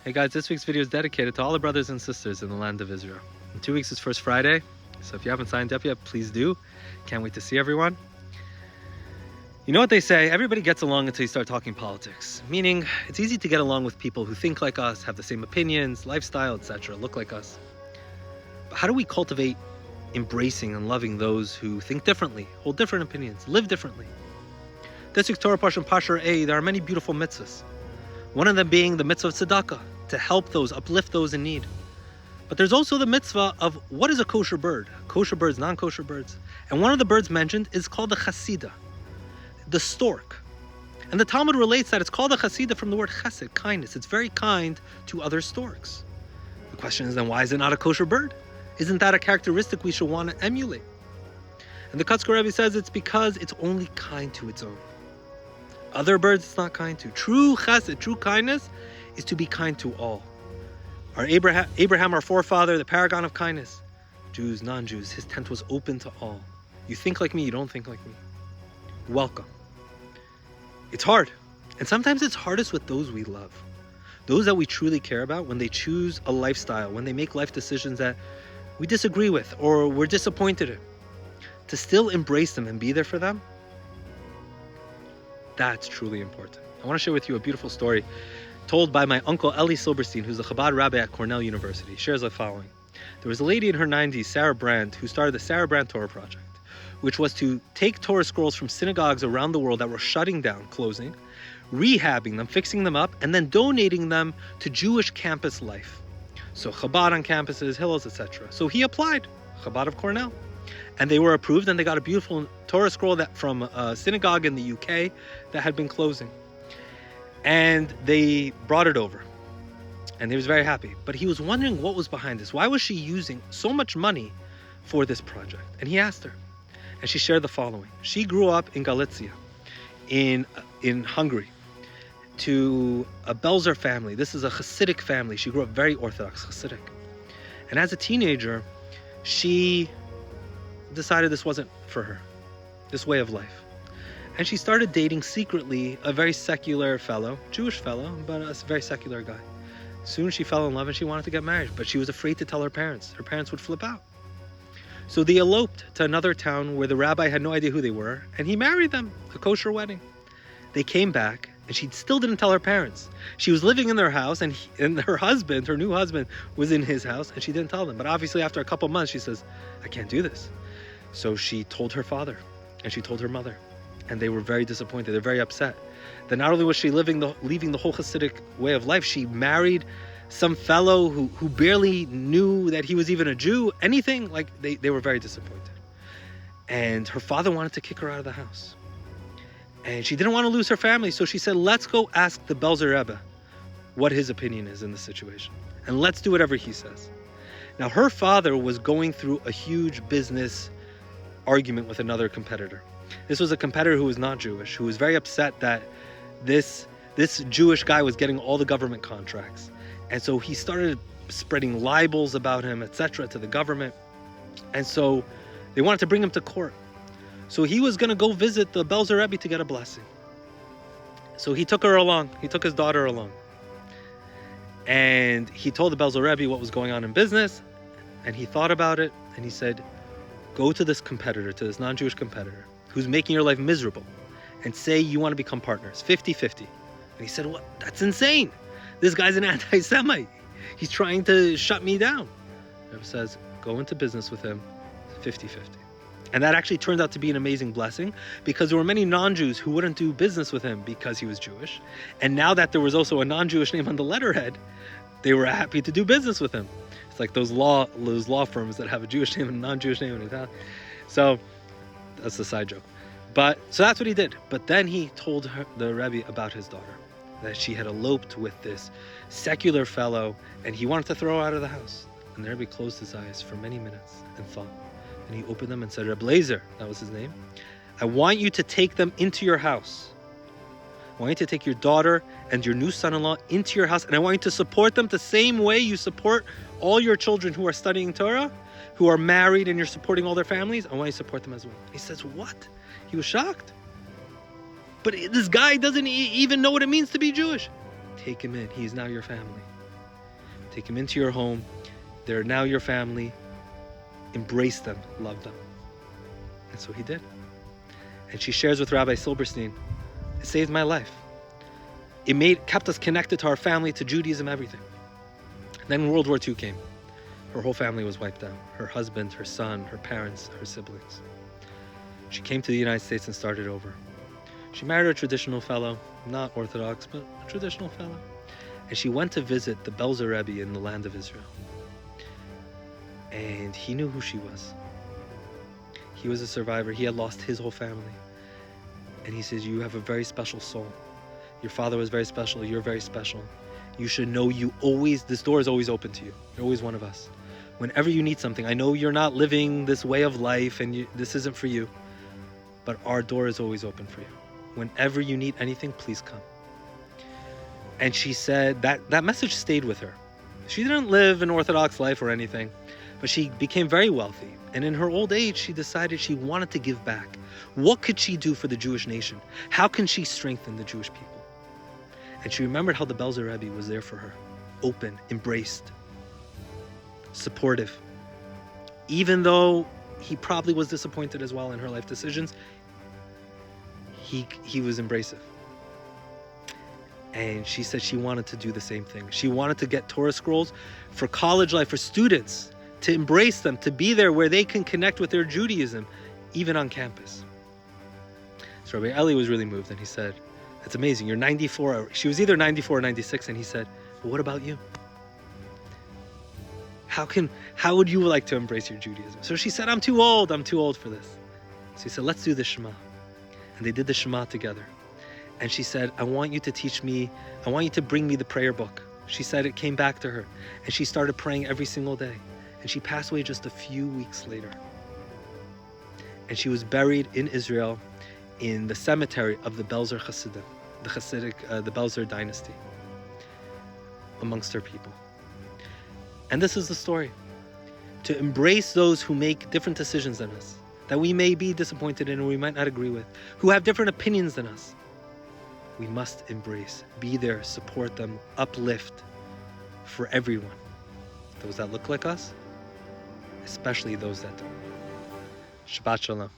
Hey guys, this week's video is dedicated to all the brothers and sisters in the land of Israel. In 2 weeks is First Friday, so if you haven't signed up yet, please do. Can't wait to see everyone. You know what they say, everybody gets along until you start talking politics. Meaning, it's easy to get along with people who think like us, have the same opinions, lifestyle, etc., look like us. But how do we cultivate embracing and loving those who think differently, hold different opinions, live differently? This week's Torah Parsha, Parsha A, there are many beautiful mitzvahs. One of them being the mitzvah of tzedakah, to help those, uplift those in need. But there's also the mitzvah of what is a kosher bird? Kosher birds, non-kosher birds. And one of the birds mentioned is called the chasida, the stork. And the Talmud relates that it's called a chasida from the word chesed, kindness. It's very kind to other storks. The question is then, why is it not a kosher bird? Isn't that a characteristic we should want to emulate? And the Kotzker Rebbe says it's because it's only kind to its own. Other birds it's not kind to. True chesed, true kindness, is to be kind to all. Our Abraham, our forefather, the paragon of kindness. Jews, non-Jews, his tent was open to all. You think like me, you don't think like me. Welcome. It's hard. And sometimes it's hardest with those we love. Those that we truly care about, when they choose a lifestyle, when they make life decisions that we disagree with or we're disappointed in. To still embrace them and be there for them, that's truly important. I want to share with you a beautiful story told by my uncle Eli Silberstein, who's a Chabad rabbi at Cornell University. He shares the following. There was a lady in her 90s, Sarah Brand, who started the Sarah Brand Torah Project, which was to take Torah scrolls from synagogues around the world that were shutting down, closing, rehabbing them, fixing them up, and then donating them to Jewish campus life. So Chabad on campuses, Hillels, etc. So he applied, Chabad of Cornell. And they were approved, and they got a beautiful Torah scroll that from a synagogue in the UK that had been closing. And they brought it over. And he was very happy. But he was wondering what was behind this. Why was she using so much money for this project? And he asked her. And she shared the following. She grew up in Galicia, in Hungary, to a Belzer family. This is a Hasidic family. She grew up very Orthodox, Hasidic. And as a teenager, she decided this wasn't for her, this way of life. And she started dating secretly a very secular fellow, Jewish fellow, but a very secular guy. Soon she fell in love and she wanted to get married, but she was afraid to tell her parents. Her parents would flip out. So they eloped to another town where the rabbi had no idea who they were, and he married them, a kosher wedding. They came back, and she still didn't tell her parents. She was living in their house, and her husband, her new husband, was in his house, and she didn't tell them. But obviously after a couple months, she says, I can't do this. So she told her father, and she told her mother, and they were very disappointed. They're very upset that not only was she leaving the whole Hasidic way of life, she married some fellow who barely knew that he was even a Jew, anything. Like they were very disappointed. And her father wanted to kick her out of the house. And she didn't want to lose her family, so she said, let's go ask the Belzer Rebbe what his opinion is in the situation. And let's do whatever he says. Now, her father was going through a huge business argument with another competitor. This was a competitor who was not Jewish, who was very upset that this Jewish guy was getting all the government contracts. And so he started spreading libels about him, etc., to the government. And so they wanted to bring him to court. So he was going to go visit the Belzer Rebbe to get a blessing. So he took her along. He took his daughter along. And he told the Belzer Rebbe what was going on in business. And he thought about it. And he said, go to this competitor, to this non-Jewish competitor, who's making your life miserable, and say you want to become partners, 50-50. And he said, what? That's insane. This guy's an anti-Semite. He's trying to shut me down. Rebbe says, go into business with him, 50-50. And that actually turned out to be an amazing blessing, because there were many non-Jews who wouldn't do business with him because he was Jewish. And now that there was also a non-Jewish name on the letterhead, they were happy to do business with him. It's like those law firms that have a Jewish name and a non-Jewish name in Italian. So that's the side joke. So that's what he did. But then he told the Rebbe about his daughter, that she had eloped with this secular fellow, and he wanted to throw her out of the house. And the Rebbe closed his eyes for many minutes and thought. And he opened them and said, Reb Lazer, that was his name, I want you to take them into your house. I want you to take your daughter and your new son-in-law into your house, and I want you to support them the same way you support all your children who are studying Torah, who are married and you're supporting all their families. I want you to support them as well. He says, what? He was shocked. But this guy doesn't even know what it means to be Jewish. Take him in. He is now your family. Take them into your home. They're now your family. Embrace them, love them. And so he did. And she shares with Rabbi Silberstein, it saved my life. It kept us connected to our family, to Judaism, everything. And then World War II came. Her whole family was wiped out. Her husband, her son, her parents, her siblings. She came to the United States and started over. She married a traditional fellow, not Orthodox, but a traditional fellow. And she went to visit the Belzer Rebbe in the land of Israel. And he knew who she was. He was a survivor. He had lost his whole family. And he says, you have a very special soul. Your father was very special. You're very special. You should know this door is always open to you. You're always one of us. Whenever you need something, I know you're not living this way of life and this isn't for you, but our door is always open for you. Whenever you need anything, please come. And she said that message stayed with her. She didn't live an Orthodox life or anything, but she became very wealthy. And in her old age, she decided she wanted to give back. What could she do for the Jewish nation? How can she strengthen the Jewish people? And she remembered how the Belzer Rebbe was there for her, open, embraced, supportive. Even though he probably was disappointed as well in her life decisions, he was embracive. And she said she wanted to do the same thing. She wanted to get Torah scrolls for college life, for students, to embrace them, to be there where they can connect with their Judaism, even on campus. So Rabbi Eli was really moved, and he said, it's amazing, you're 94. She was either 94 or 96, and he said, but what about you? How would you like to embrace your Judaism? So she said, I'm too old for this. So he said, let's do the Shema. And they did the Shema together. And she said, I want you to bring me the prayer book. She said it came back to her, and she started praying every single day. And she passed away just a few weeks later. And she was buried in Israel in the cemetery of the Belzer Hasidim, the Belzer dynasty, amongst her people. And this is the story. To embrace those who make different decisions than us, that we may be disappointed in or we might not agree with, who have different opinions than us. We must embrace, be there, support them, uplift for everyone. Those that look like us, especially those that don't. Shabbat Shalom.